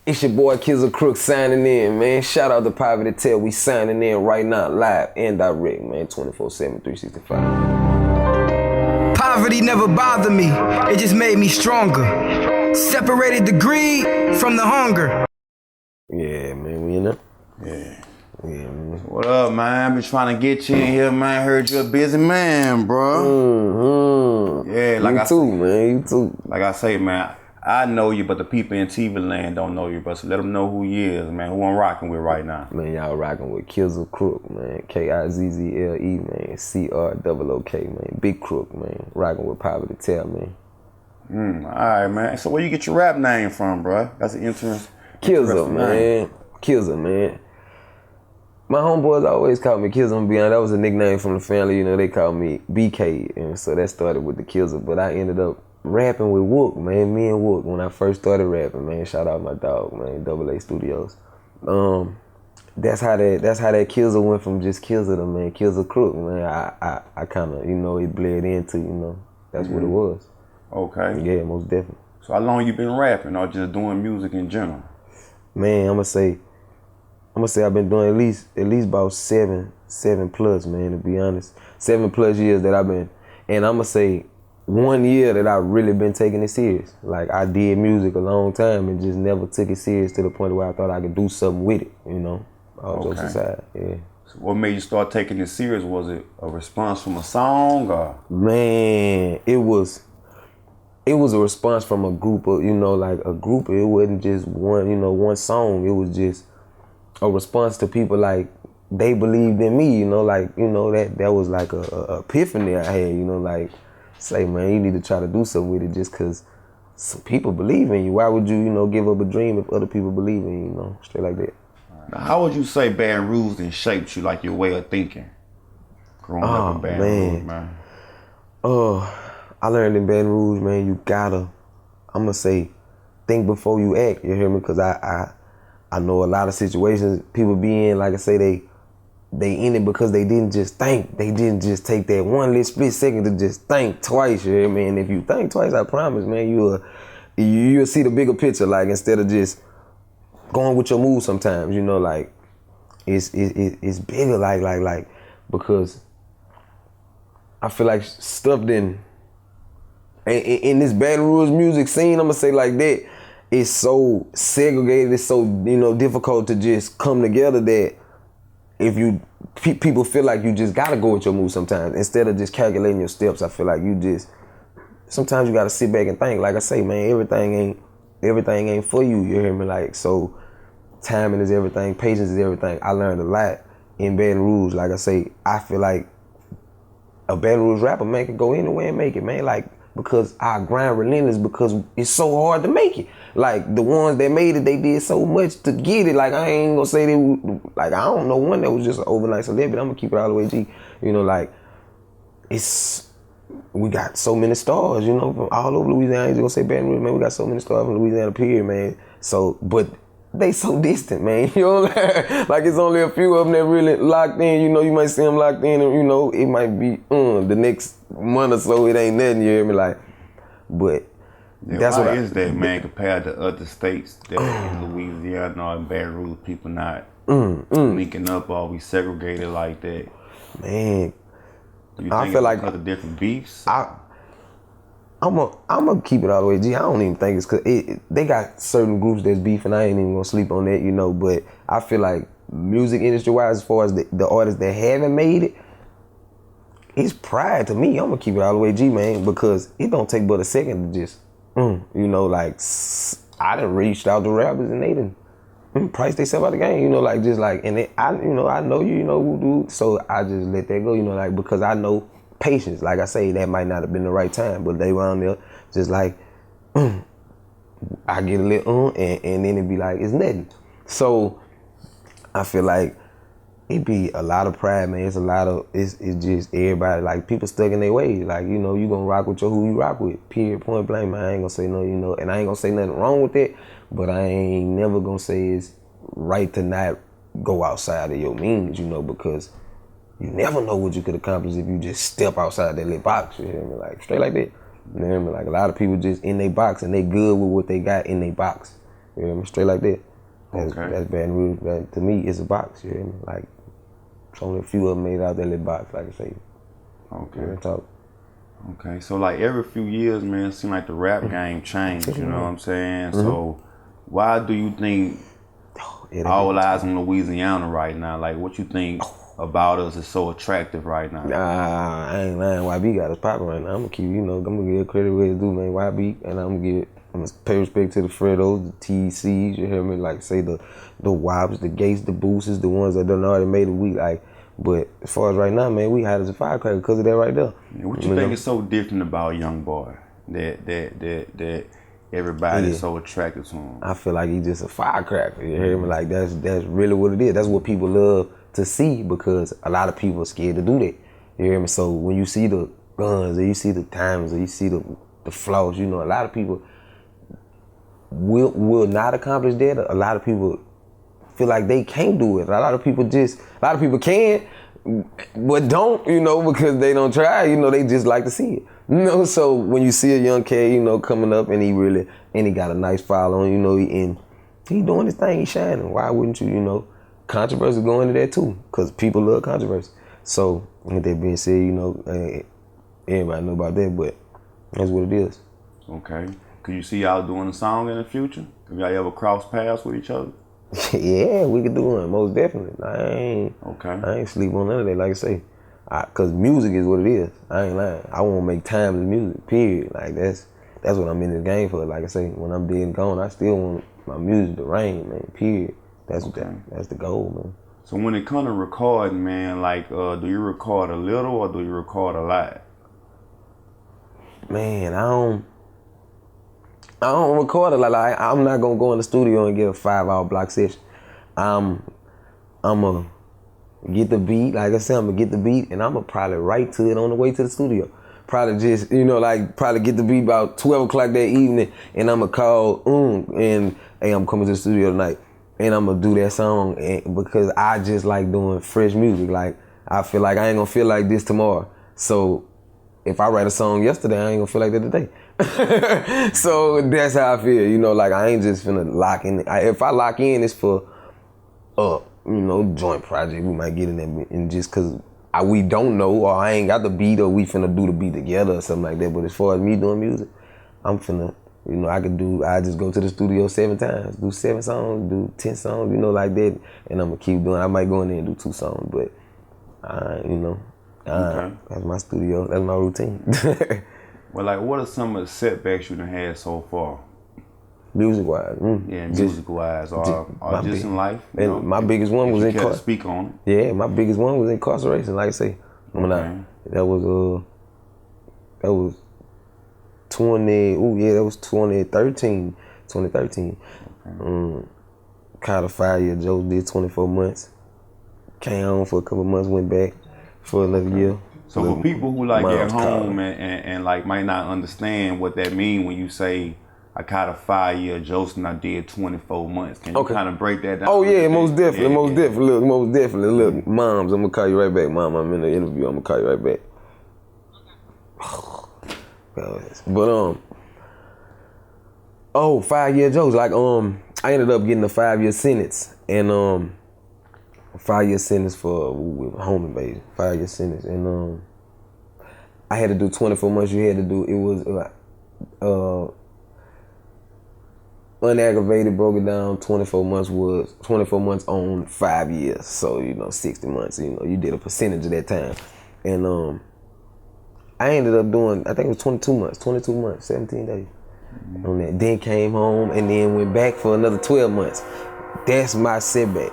It's your boy Kizzle Crook signing in, man. Shout out to Poverty Tell. We signing in right now, live and direct, man. 24/7, 365. Poverty never bothered me. It just made me stronger. Separated the greed from the hunger. Yeah, man. We in there? Yeah. Yeah, man. What up, man? Been trying to get you in here, man. Heard you a busy man, bro. Yeah, like you too, man. You too. Like I say, man, I know you, but the people in TV land don't know you, bro. So let them know who you is, man. Who I'm rocking with right now. Man, y'all rocking with Kizzle Crook, man. Kizzle, man. CROOK, man. Big Crook, man. Rocking with Poverty Tell, man. All right, man. So where you get your rap name from, bro? That's an interesting. Kizzle, man. Kizzle, man. My homeboys always called me Kizzle. I'm beyond. That was a nickname from the family. You know, they called me BK, and so that started with the Kizzle. But I ended up rapping with Wook, man. Me and Wook when I first started rapping, man. Shout out my dog, man. AA Studios. That's how that Kizzle went from just Kizzle to man Kizzle Crook, man. I kind of, you know, it bled into, you know, that's what it was. Okay. Yeah, most definitely. So how long you been rapping or just doing music in general? Man, I'm gonna say I've been doing at least about seven plus, man, to be honest. 7+ years that I've been, and I'm gonna say 1 year that I've really been taking it serious. Like, I did music a long time and just never took it serious to the point where I thought I could do something with it, you know? All jokes aside, yeah. So what made you start taking it serious? Was it a response from a song or? Man, it was a response from a group of, you know, like a group. It wasn't just one, you know, one song. It was just a response to people, like, they believed in me, you know, like, you know, that was like a epiphany I had, you know, like, say, man, you need to try to do something with it just because some people believe in you. Why would you, you know, give up a dream if other people believe in you, you know, straight like that. Now, how would you say Baton Rouge then shaped you, like your way of thinking? Growing up in Baton Rouge, man. I learned in Baton Rouge, man, you gotta, I'm gonna say, think before you act, you hear me? Because I know a lot of situations people be in, like I say, they in it because they didn't just think. They didn't just take that one little split second to just think twice, you hear me? And if you think twice, I promise, man, you'll see the bigger picture, like, instead of just going with your moves sometimes, you know, like, it's bigger, like, because I feel like stuff didn't, in this Baton Rouge music scene, I'm gonna say like that, it's so segregated, it's so, you know, difficult to just come together that if people feel like you just gotta go with your moves sometimes. Instead of just calculating your steps, I feel like sometimes you gotta sit back and think. Like I say, man, everything ain't for you, you hear me? Like, so timing is everything, patience is everything. I learned a lot in Baton Rouge. Like I say, I feel like a Baton Rouge rapper, man, can go anywhere and make it, man. Like, because I grind relentless because it's so hard to make it. Like, the ones that made it, they did so much to get it. Like, I ain't gonna say like, I don't know one that was just an overnight celebrity. I'm gonna keep it all the way G. You know, like, we got so many stars, you know, from all over Louisiana. I ain't just gonna say Baton Rouge, man. We got so many stars from Louisiana, period, man. So, but they so distant, man. You know, like, it's only a few of them that really locked in. You know, you might see them locked in, and, you know, it might be the next month or so, it ain't nothing, you hear me? Like, but yeah, that's why what is that, man, compared to other states that in Louisiana or Baton Rouge, people not linking up or we segregated like that? Man, You think I feel like because of different beefs? I'm gonna keep it all the way G. I don't even think it's cause they got certain groups that's beefing. I ain't even gonna sleep on that, you know. But I feel like music industry wise, as far as the artists that haven't made it, it's pride to me. I'm gonna keep it all the way G, man, because it don't take but a second to just, you know, like, I done reached out to rappers and they done price themselves out the game, you know, like, just like, and I know you know who do, so I just let that go, you know, like, because I know patience. Like I say, that might not have been the right time, but they were on there just like, I get a little and then it be like, it's nothing. So I feel like it be a lot of pride, man. It's just everybody, like, people stuck in their ways. Like, you know, you gonna rock with who you rock with, period, point blank, man. I ain't gonna say no, you know, and I ain't gonna say nothing wrong with it, but I ain't never gonna say it's right to not go outside of your means, you know, because you never know what you could accomplish if you just step outside that little box, you hear me? Like, straight like that. You hear me? Like, a lot of people just in their box and they good with what they got in their box. You hear me? Straight like that. Okay. That's Baton Rouge. That, to me, it's a box. You hear me? Like, it's only a few of them made out that little box, like I say. Okay. Real talk. Okay. So like every few years, man, it seems like the rap game changed. You know what I'm saying? So why do you think all eyes on Louisiana right now? Like, what you think about us is so attractive right now? Nah, I ain't lying. YB got us popping right now. I'm gonna keep, I'm gonna give credit where it's due, man. YB, and I'm gonna pay respect to the Fredos, the TCs. You hear me? Like say the Wops, the Gates, the Boosters, the ones that done already made it. We like, but as far as right now, man, we hot as a firecracker because of that right there. Yeah, what you think is so different about Young Boy that everybody is so attracted to him? I feel like he's just a firecracker. You hear me? Like that's really what it is. That's what people love to see because a lot of people are scared to do that. You hear me? So when you see the guns or you see the diamonds or you see the flaws, a lot of people will not accomplish that. A lot of people feel like they can't do it. A lot of people can, but don't, because they don't try, they just like to see it. So when you see a young kid, coming up and he got a nice following, and he doing his thing, he shining. Why wouldn't you, controversy going into that too, because people love controversy. So with that being said, everybody know about that, but that's what it is. Okay. Could you see y'all doing a song in the future? Have y'all ever crossed paths with each other? Yeah, we could do one, most definitely. I ain't sleep on none of that, like I say. Cause music is what it is. I ain't lying. I want to make time with music, period. Like that's what I'm in this game for. Like I say, when I'm dead and gone, I still want my music to reign, man, period. That's the goal, man. So when it comes to recording, man, like, do you record a little or do you record a lot? Man, I don't record a lot. Like, I'm not gonna go in the studio and get a 5-hour block session. I'm gonna get the beat. Like I said, I'm gonna get the beat and I'm gonna probably write to it on the way to the studio. Probably just, probably get the beat about 12 o'clock that evening and I'm gonna call and hey, I'm coming to the studio tonight. And I'm gonna do that song because I just like doing fresh music. Like, I feel like I ain't gonna feel like this tomorrow. So if I write a song yesterday, I ain't gonna feel like that today. So that's how I feel, like I ain't just finna lock in. If I lock in, it's for joint project. We might get in there and just cause we don't know or I ain't got the beat or we finna do the beat together or something like that. But as far as me doing music, I'm finna, I just go to the studio 7 times, do 7 songs, do 10 songs, like that. And I'm gonna keep doing, I might go in there and do 2 songs, but okay. That's my studio, that's my routine. Well, like, what are some of the setbacks you done had so far? Music-wise? Yeah, music-wise, or just in life? My biggest one was incarceration. Speak on it. Yeah, my biggest one was incarceration, like I say. That was 2013. 2013. Okay. Caught a 5-year joke, did 24 months. Came home for a couple months, went back for another year. So for people who like at home and like might not understand what that mean when you say I caught a 5-year joke and I did 24 months. Can you kind of break that down? Oh yeah, most definitely. Look, moms, I'm gonna call you right back. Mom, I'm in the interview. I'm gonna call you right back. But 5-year jokes. Like I ended up getting a 5-year sentence and a 5-year sentence for home invasion. 5-year sentence and I had to do 24 months. You had to do it was unaggravated, broke it down. 24 months was 24 months on 5 years. So 60 months. You did a percentage of that time and I ended up doing, I think it was 22 months, 17 days on that. Then came home and then went back for another 12 months. That's my setback.